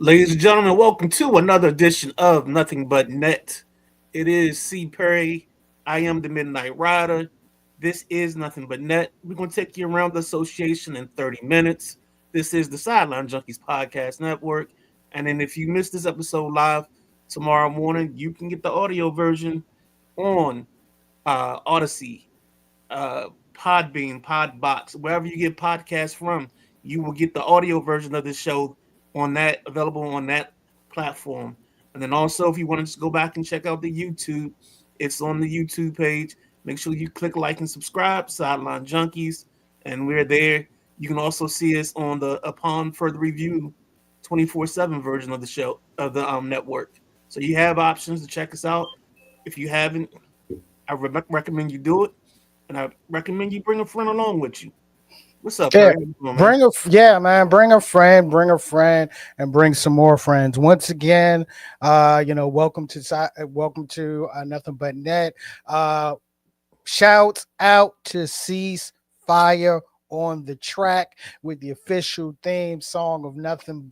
Ladies and gentlemen, welcome to another edition of Nothing But Net. It is C. Perry. I am the Midnight Rider. This is Nothing But Net. We're going to take you around the association in 30 minutes. This is the Sideline Junkies Podcast Network. And then if you missed this episode live tomorrow morning, you can get the audio version on Odyssey, uh, Podbean, Podbox, wherever you get podcasts from. You will get the audio version of the show on that, available on that platform. And then also, if you want to just go back and check out the YouTube, it's on the YouTube page. Make sure you click like and subscribe, Sideline Junkies, and we're there. You can also see us on the Upon Further Review 24/7 version of the show of the network. So you have options to check us out. If you haven't, I recommend you do it, and I recommend you bring a friend along with you. What's up, Yeah, Perry? How you doing, man? man. Bring a friend, and bring some more friends. Once again, welcome to Nothing But Net. Shouts out to Cease Fire on the track with the official theme song of Nothing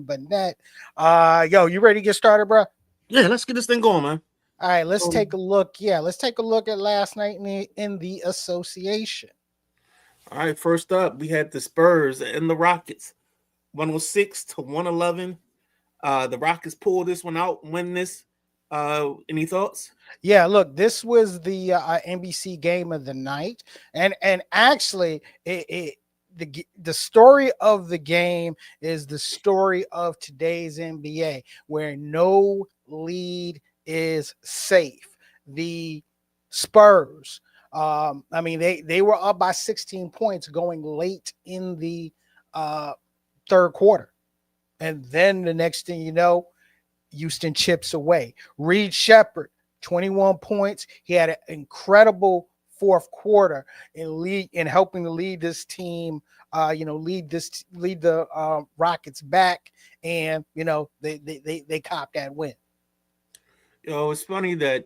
But Net. You ready to get started, bro? Yeah, let's get this thing going, man. All right, let's So, take a look. Yeah, let's take a look at last night in the association. all right, first up, we had the Spurs and the Rockets, 106 to 111. The Rockets pulled this one out, win this. Any thoughts? Yeah, look, this was the NBC game of the night, and actually, the story of the game is the story of today's NBA, where no lead is safe. The Spurs, they were up by 16 points going late in the third quarter, and then the next thing you know, Houston chips away. Reed Shepherd, 21 points. He had an incredible fourth quarter in helping to lead this team. Lead the Rockets back, and they copped that win. It's funny that,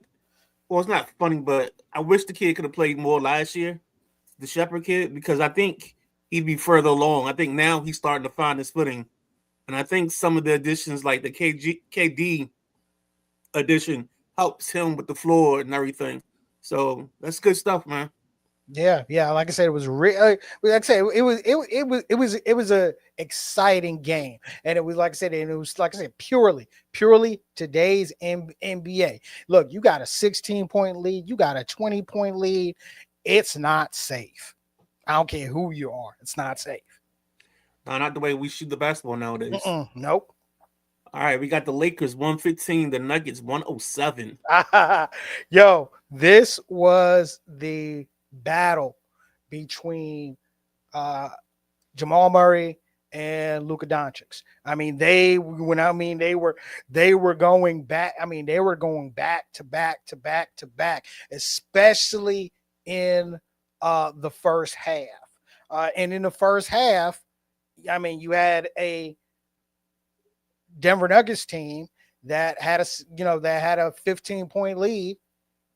well, it's not funny, but I wish the kid could have played more last year, the Shepherd kid, because I think he'd be further along. I think now he's starting to find his footing. And I think some of the additions, like the KD addition, helps him with the floor and everything. So that's good stuff, man. Yeah. Like I said, it was like I said, it was a exciting game, and it was like I said, and it was like I said, purely today's NBA. Look, you got a 16-point lead, you got a 20-point lead. It's not safe. I don't care who you are. It's not safe. No, not the way we shoot the basketball nowadays. Nope. All right, we got the Lakers 115, the Nuggets 107. Yo, this was the battle between Jamal Murray and Luka Doncic. They were going back. They were going back to back to back to back, especially in the first half. And in the first half, you had a Denver Nuggets team that had a 15-point lead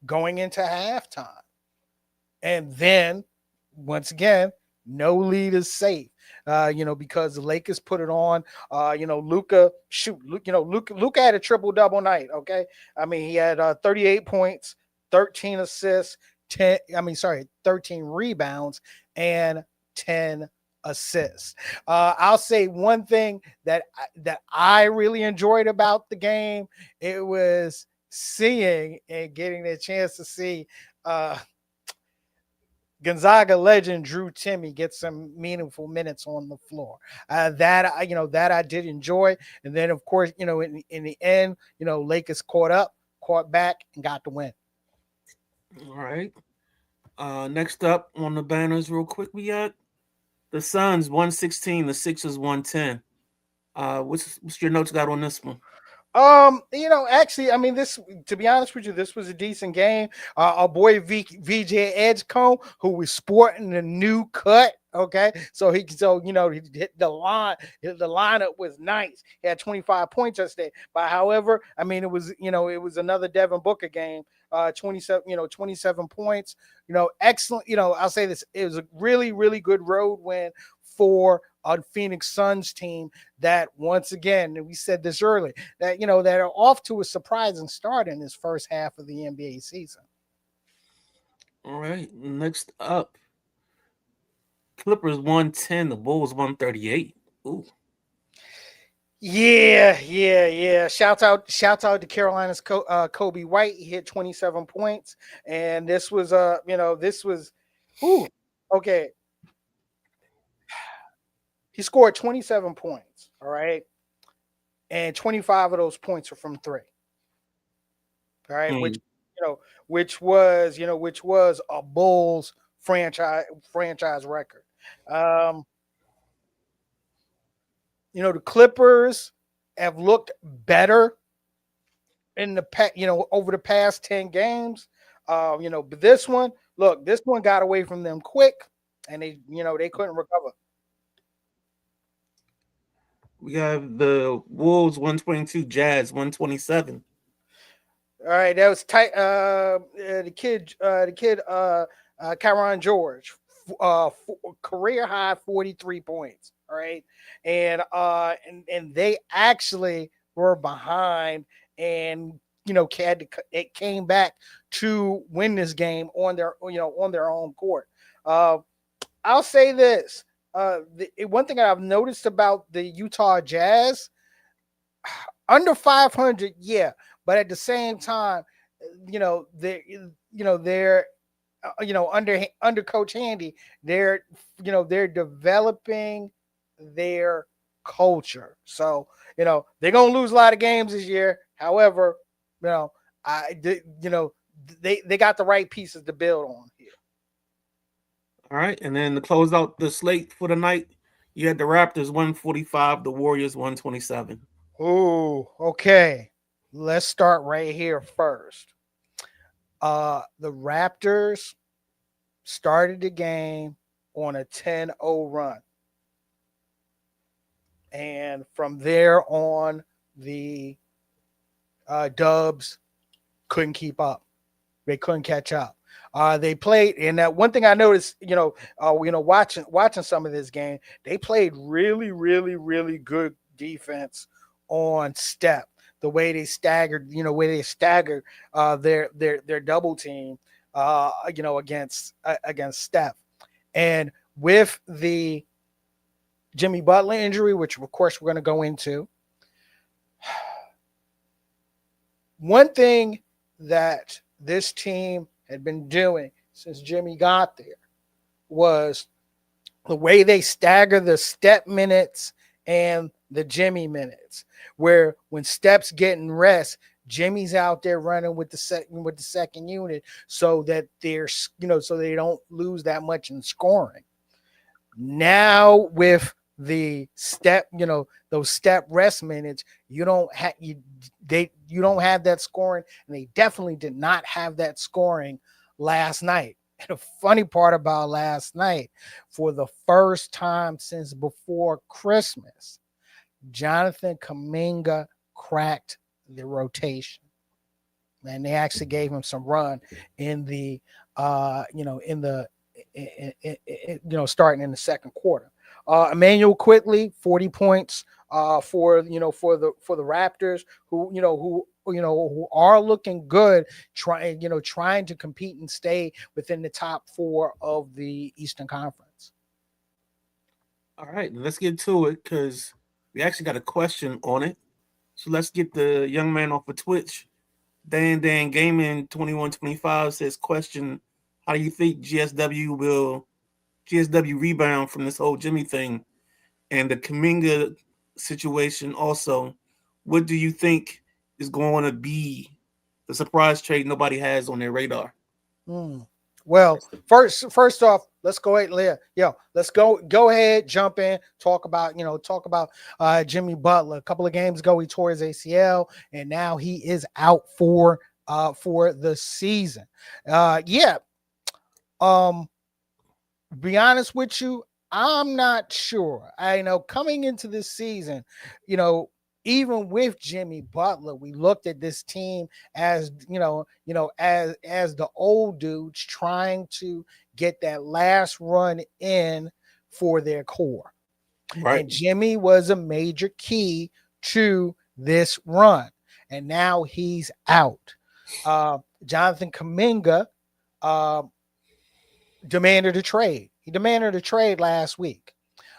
going into halftime. And then once again, no lead is safe. Because the Lakers put it on. Luka had a triple double night. Okay. He had 38 points, 13 assists, 13 rebounds, and 10 assists. I'll say one thing that I really enjoyed about the game. It was seeing and getting the chance to see Gonzaga legend Drew Timmy get some meaningful minutes on the floor. That I did enjoy. And then of course, in the end, Lakers caught back, and got the win. All right. Next up on the banners, real quick, we got the Suns 116, the Sixers 110. What's your notes got on this one? Actually, this, to be honest with you, this was a decent game. Our boy VJ Edgecombe, who was sporting the new cut. Okay, so he hit the line. The lineup was nice. He had 25 points yesterday. But however, it was another Devin Booker game. 27 points. Excellent. I'll say this. It was a really, really good road win for a Phoenix Suns team that, once again, and we said this earlier, that that are off to a surprising start in this first half of the NBA season. All right, next up, Clippers 110, the Bulls 138. Ooh. Yeah. Shout out to Carolina's Kobe White. He hit 27 points, and this was okay. He scored 27 points. All right, and 25 of those points are from three. All right, Mm. which was a Bulls franchise record. Um, the Clippers have looked better in over the past 10 games. But this one got away from them quick, and they couldn't recover. We have the Wolves 122, Jazz 127. All right, that was tight. The kid, Kyron George, career high 43 points. All right, and they actually were behind, and it came back to win this game on their own court. I'll say this: one thing I've noticed about the Utah Jazz, under 500, yeah, but at the same time, they're under Coach Handy, they're developing their culture. So they're gonna lose a lot of games this year. However, they got the right pieces to build on here. All right, and then to close out the slate for the night, you had the Raptors 145, the Warriors 127. Oh, okay. Let's start right here first. The Raptors started the game on a 10-0 run. And from there on, the Dubs couldn't keep up. They couldn't catch up. They played, and one thing I noticed, watching some of this game, they played really, really, really good defense on step. The way they staggered, their double team, against Steph, and with the Jimmy Butler injury, which of course we're going to go into. One thing that this team had been doing since Jimmy got there was the way they stagger the Step minutes and the Jimmy minutes, where when Step's getting rest, Jimmy's out there running with the second unit, so that so they don't lose that much in scoring. Now with the Step, those Step rest minutes, you don't have that scoring, and they definitely did not have that scoring last night. And the funny part about last night, for the first time since before Christmas, Jonathan Kuminga cracked the rotation, and they actually gave him some run in the starting in the second quarter. Emmanuel Quickley, 40 points for the Raptors, who are looking good, trying to compete and stay within the top four of the Eastern Conference. All right, let's get to it, because we actually got a question on it. So let's get the young man off of Twitch. Dan Gaming 2125 says, question: how do you think GSW rebound from this whole Jimmy thing and the Kuminga situation? Also, what do you think is going to be the surprise trade nobody has on their radar? Well, first off, let's go ahead, Leah. Let's go ahead, jump in, talk about Jimmy Butler. A couple of games ago, he tore his ACL, and now he is out for the season. Be honest with you, I'm not sure. I know coming into this season, even with Jimmy Butler, we looked at this team as as the old dudes trying to get that last run in for their core. Right. And Jimmy was a major key to this run. And now he's out. Jonathan Kuminga demanded a trade. He demanded a trade last week.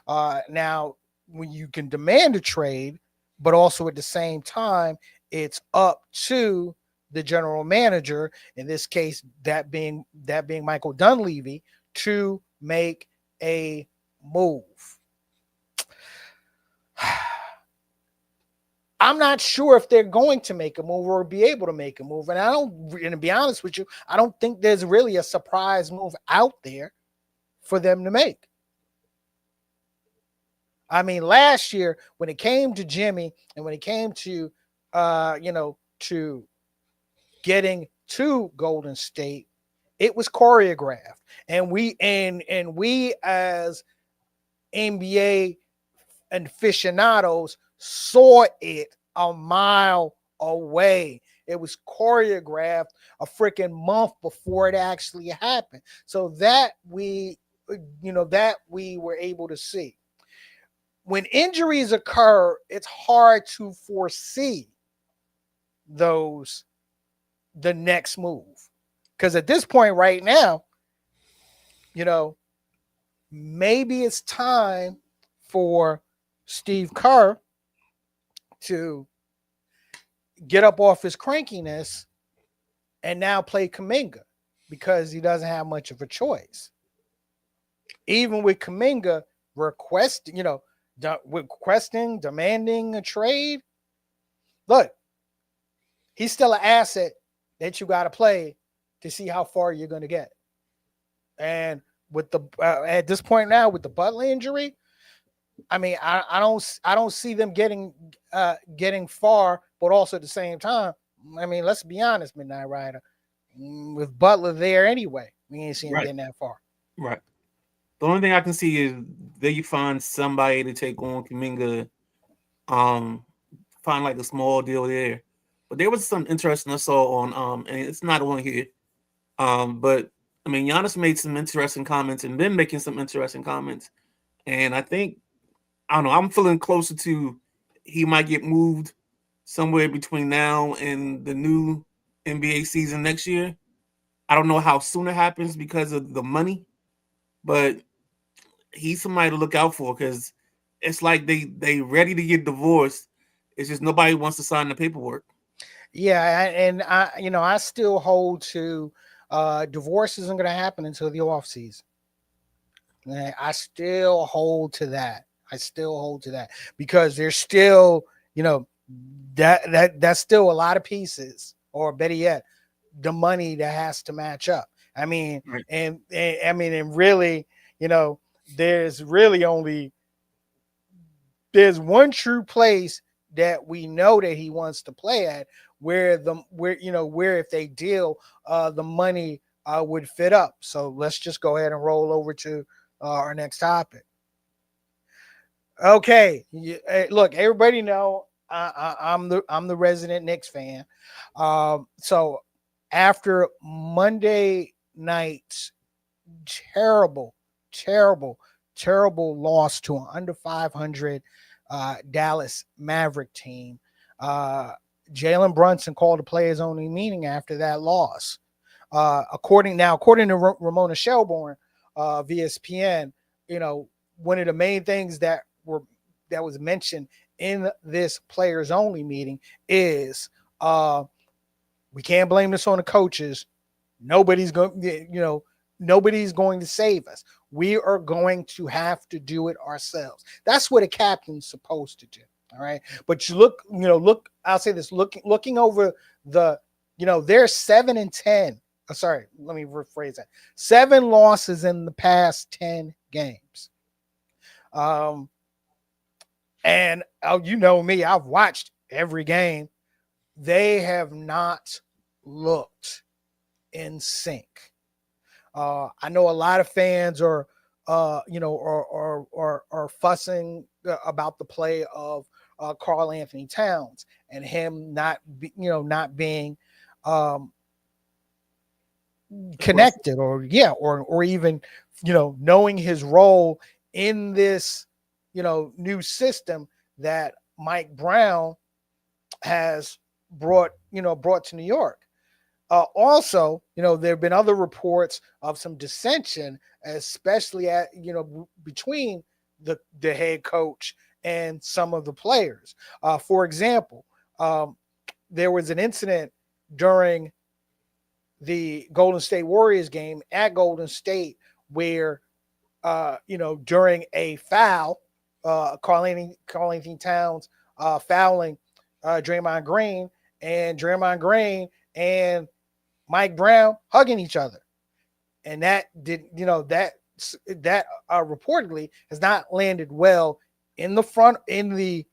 Now, when you can demand a trade, but also at the same time, it's up to the general manager, in this case, that being Michael Dunleavy, to make a move. I'm not sure if they're going to make a move or be able to make a move. And to be honest with you, I don't think there's really a surprise move out there for them to make. I mean, last year when it came to Jimmy and when it came to, to getting to Golden State, it was choreographed, and we as NBA aficionados saw it a mile away. It was choreographed a freaking month before it actually happened. So that we were able to see. When injuries occur, it's hard to foresee the next move. Because at this point right now, maybe it's time for Steve Kerr to get up off his crankiness and now play Kuminga, because he doesn't have much of a choice. Even with Kuminga requesting, demanding a trade, look, he's still an asset that you got to play to see how far you're going to get. And with the at this point now, with the Butler injury, I mean, I don't see them getting far, but also at the same time, I mean, let's be honest, Midnight Rider, with Butler there anyway, we ain't seen him getting that far. Right. The only thing I can see is that you find somebody to take on Kuminga, find like a small deal there. But there was some interesting I saw on and it's not on here. But I mean, Giannis made some interesting comments and been making some interesting comments. And I think, I don't know, I'm feeling closer to he might get moved somewhere between now and the new NBA season next year. I don't know how soon it happens because of the money, but he's somebody to look out for, because it's like they ready to get divorced. It's just nobody wants to sign the paperwork. Yeah, and I still hold to divorce isn't going to happen until the off season. I still hold to that. Because there's still, that's still a lot of pieces, or better yet, the money that has to match up. I mean, right. and really, there's one true place that we know that he wants to play at, where if they deal, the money would fit up. So let's just go ahead and roll over to our next topic. Okay, look, everybody know I'm the resident Knicks fan. So after Monday night's terrible loss to an under 500 Dallas Maverick team, Jalen Brunson called a players only meeting after that loss. According to Ramona Shelburne of ESPN, one of the main things that was mentioned in this players only meeting is we can't blame this on the coaches. Nobody's going to save us. We are going to have to do it ourselves. That's what a captain's supposed to do. All right. But you look, I'll say this, looking over they're 7-10. Sorry, let me rephrase that. 7 losses in the past 10 games. And you know me, I've watched every game. They have not looked in sync. I know a lot of fans are fussing about the play of Karl Anthony Towns and him not being connected, or even knowing his role in this new system that Mike Brown has brought to New York. Also, there have been other reports of some dissension, especially between the head coach and some of the players. For example, there was an incident during the Golden State Warriors game at Golden State where, during a foul, Karl-Anthony Towns fouling Draymond Green, and Draymond Green and Mike Brown hugging each other, and that reportedly has not landed well in the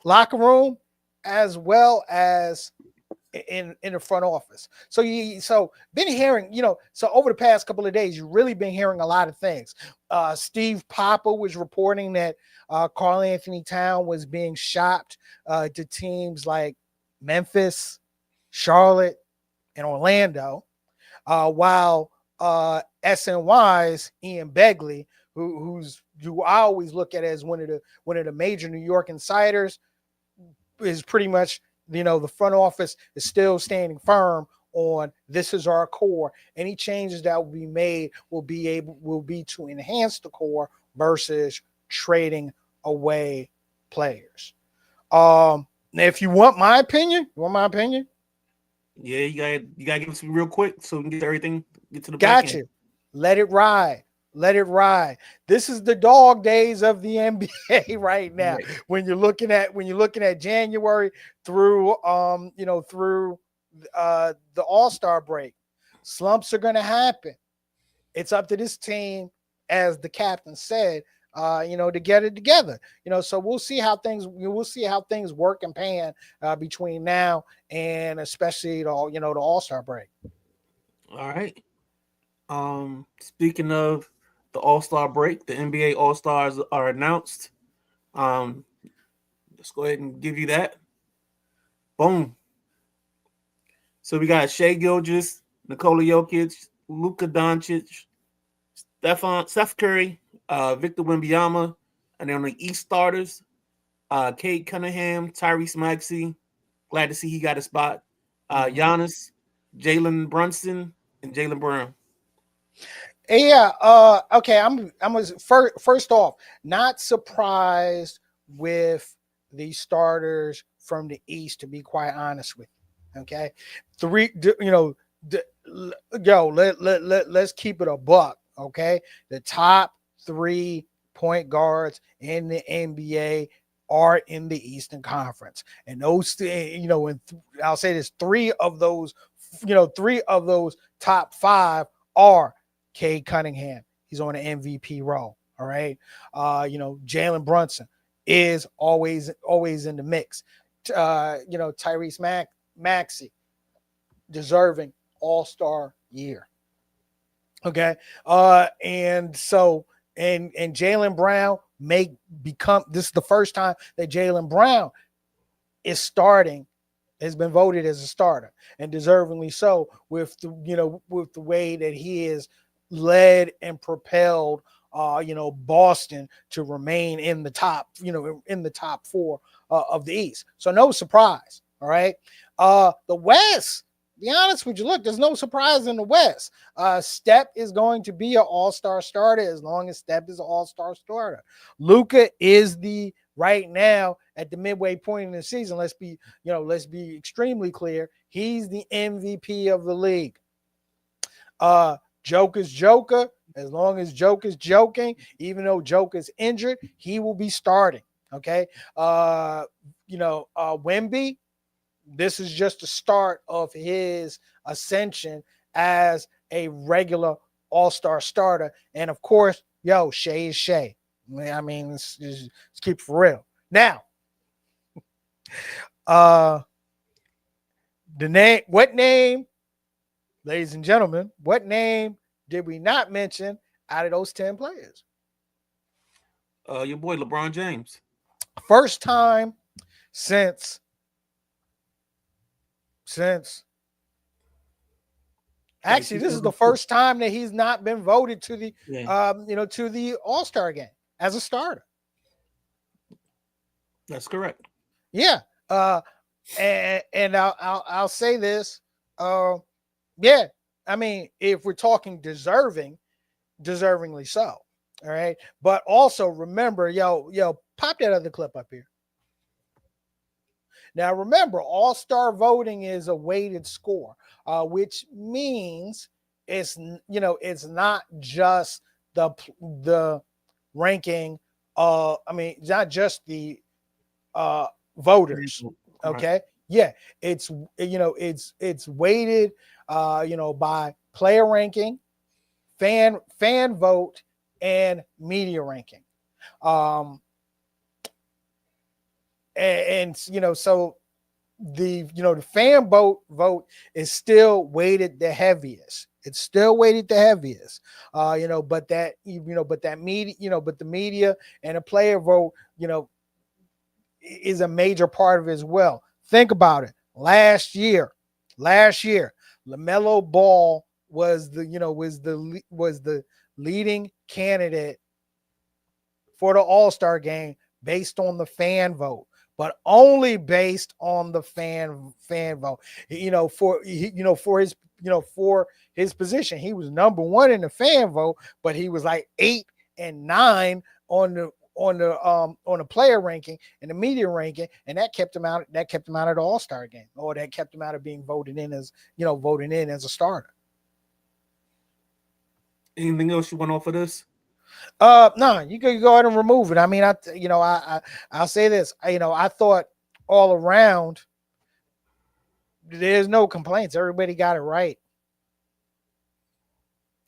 locker room as well as in the front office. So been hearing, so over the past couple of days, you've really been hearing a lot of things. Steve Papa was reporting that Karl-Anthony Towns was being shopped to teams like Memphis, Charlotte, and Orlando, while SNY's Ian Begley, who I always look at as one of the major New York insiders, is pretty much, the front office is still standing firm on this is our core. Any changes that will be made will be to enhance the core versus trading away players. Now, if you want my opinion, Yeah, you gotta give us real quick so we can get everything. Get to the got back you. end. Let it ride. This is the dog days of the NBA right now. Right. When you're looking at January through the All-Star break, slumps are going to happen. It's up to this team, as the captain said, to get it together. So we'll see how things work and pan between now and especially the All-Star break. All right. Speaking of the All-Star break, the NBA All-Stars are announced. Let's go ahead and give you that. Boom. So we got Shai Gilgeous, Nikola Jokic, Luka Doncic, Steph Curry, Victor Wembanyama, and then on the East starters, Cade Cunningham, Tyrese Maxey. Glad to see he got a spot. Giannis, Jalen Brunson, and Jaylen Brown. Yeah. Okay. First off, not surprised with the starters from the East, to be quite honest with you. Okay. Let's keep it a buck. Okay. The top 3 point guards in the NBA are in the Eastern Conference, and those, I'll say this: three of those top 5 are Cade Cunningham. He's on an MVP role. All right. Jalen Brunson is always in the mix. Tyrese Maxey, deserving All-Star year. Okay. And Jaylen Brown may become, this is the first time that Jaylen Brown has been voted as a starter, and deservingly so, with the way that he is led and propelled Boston to remain in the top 4 of the East. So no surprise. All right. The West, be honest with you, look, there's no surprise in the West. Steph is going to be an all-star starter as long as Steph is an all-star starter. Luka is right now at the midway point in the season. Let's be extremely clear. He's the MVP of the league. Joker's Joker. As long as Joker's joking, even though Joker's injured, he will be starting. Okay. Wemby, this is just the start of his ascension as a regular all-star starter. And of course, Shai is Shai. I mean, let's keep it for real. Now, what name, ladies and gentlemen, what name did we not mention out of those 10 players? Your boy LeBron James. First time since actually, this is the first time that he's not been voted to the to the All-Star game as a starter. That's correct. Yeah. And I'll say this. Uh, yeah. I mean, if we're talking deservingly so. All right. But also remember, pop that other clip up here. Now remember, all-star voting is a weighted score, which means it's not just the ranking. I mean, it's not just the voters. Right. Okay, yeah, it's weighted, by player ranking, fan vote, and media ranking. Um, and so the fan vote is still weighted the heaviest. It's still weighted the heaviest. But that media, but the media and the player vote, is a major part of it as well. Think about it. Last year, LaMelo Ball was the leading candidate for the All-Star game based on the fan vote, but only based on the fan vote. For his position, he was number one in the fan vote, but he was like 8 and 9 on the player ranking and the media ranking, and that kept him out. That kept him out of the All-Star game, or that kept him out of being voted in as a starter. Anything else you want off of this? No, you can go ahead and remove it. I mean, I'll say this. I thought all around there's no complaints. Everybody got it right.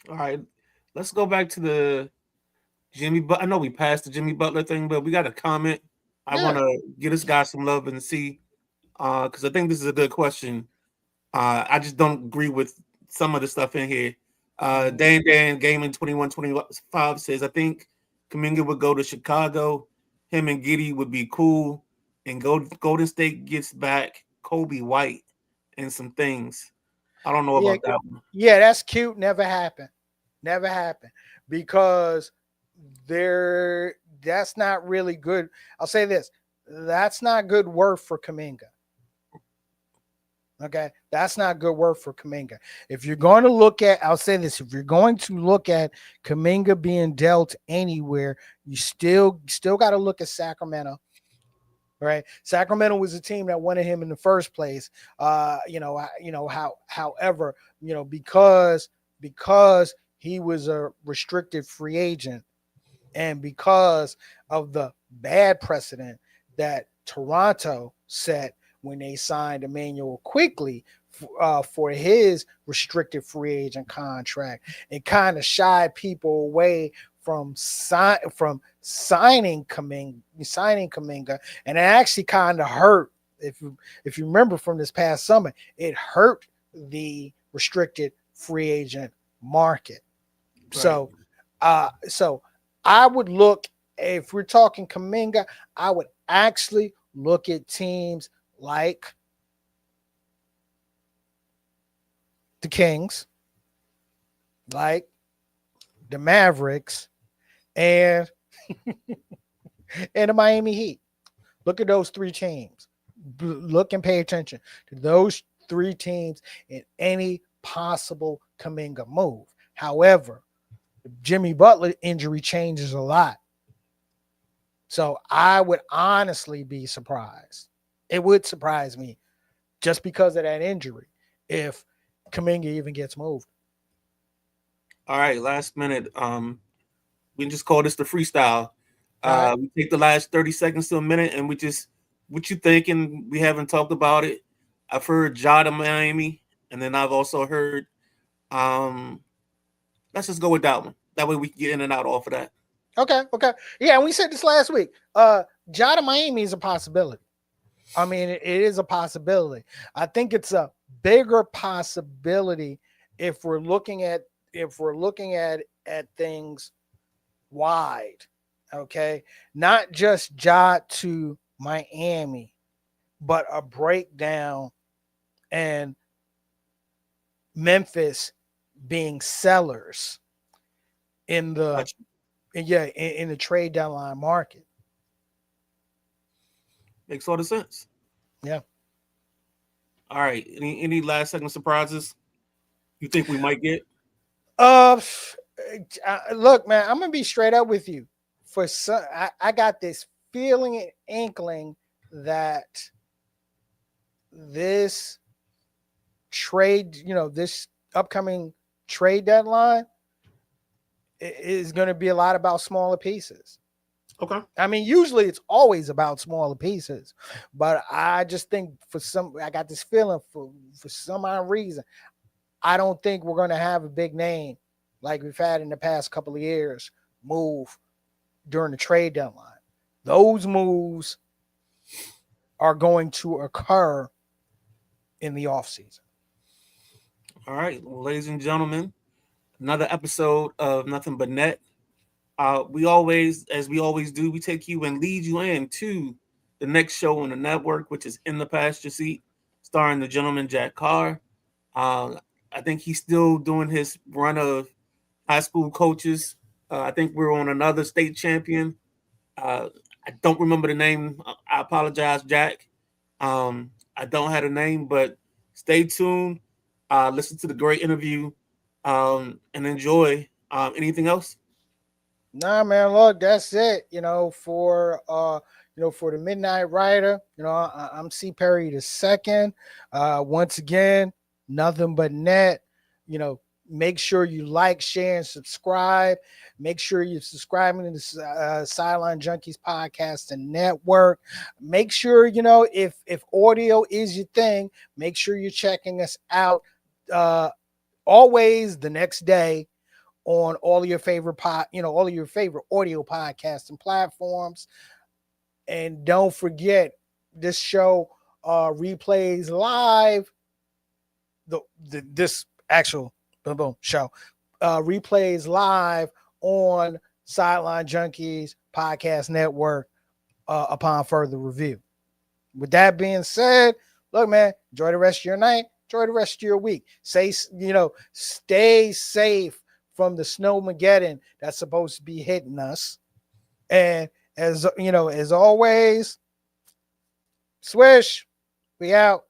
All right. Let's go back to the Jimmy. But I know we passed the Jimmy Butler thing, but we got a comment. I want Yeah. to give this guy some love and see, because I think this is a good question. I just don't agree with some of the stuff in here. Dan Gaming 2125 says, I think Kuminga would go to Chicago. Him and Giddy would be cool. And Golden State gets back Kobe White and some things. I don't know Yeah, about that one. yeah, that's cute. Never happened. Never happened because that's not really good. I'll say this. That's not good work for Kuminga. Okay, that's not good work for Kuminga. If you're going to look at, I'll say this: if you're going to look at Kuminga being dealt anywhere, you still got to look at Sacramento. Right, Sacramento was a team that wanted him in the first place. However, because he was a restricted free agent, and because of the bad precedent that Toronto set when they signed Emmanuel Quickly for his restricted free agent contract, and kind of shied people away from signing Kuminga, and it actually kind of hurt. If you remember from this past summer, it hurt the restricted free agent market. Right. So I would look, if we're talking Kuminga, I would actually look at teams like the Kings, like the Mavericks, and and the Miami Heat. Look at those three teams. Look and pay attention to those three teams in any possible Kuminga move. However, the Jimmy Butler injury changes a lot. So I would honestly be surprised. It would surprise me just because of that injury if Kuminga even gets moved. All right, last minute. We can just call this the freestyle. All right. We take the last 30 seconds to a minute, and we just what you thinking. We haven't talked about it. I've heard Ja to Miami, and then I've also heard. Let's just go with that one. That way we can get in and out off of that. Okay. Yeah, and we said this last week. Ja to Miami is a possibility. I mean, it is a possibility. I think it's a bigger possibility if we're looking at things wide. Okay, not just Ja to Miami, but a breakdown and Memphis being sellers in the Gotcha. in the trade deadline market. Makes all the sense. Yeah. All right. Any last second surprises you think we might get? Uh, Look, man, I'm gonna be straight up with you. For some, I got this feeling and inkling that this trade, this upcoming trade deadline is going to be a lot about smaller pieces. Okay. I mean, usually it's always about smaller pieces, but I just think I got this feeling for some odd reason, I don't think we're going to have a big name like we've had in the past couple of years move during the trade deadline. Those moves are going to occur in the offseason. All right. Well, ladies and gentlemen, another episode of Nothing But Net. We always, as we always do, we take you and lead you into the next show on the network, which is In the Pasture Seat, starring the gentleman Jack Carr. I think he's still doing his run of high school coaches. I think we're on another state champion. I don't remember the name. I apologize, Jack. I don't have a name, but stay tuned. Listen to the great interview and enjoy. Anything else? Nah, man, look, that's it. For the Midnight Rider, I'm C Perry the second. Once again, Nothing But Net. Make sure you like, share, and subscribe. Make sure you're subscribing to the Sideline Junkies podcast and network. Make sure if audio is your thing, make sure you're checking us out always the next day on all of your favorite all of your favorite audio podcasting platforms. And don't forget, this show replays live. This actual boom show replays live on Sideline Junkies podcast network upon further review. With that being said, look, man, enjoy the rest of your night. Enjoy the rest of your week. Stay safe from the snowmageddon that's supposed to be hitting us. And as always, swish, we out.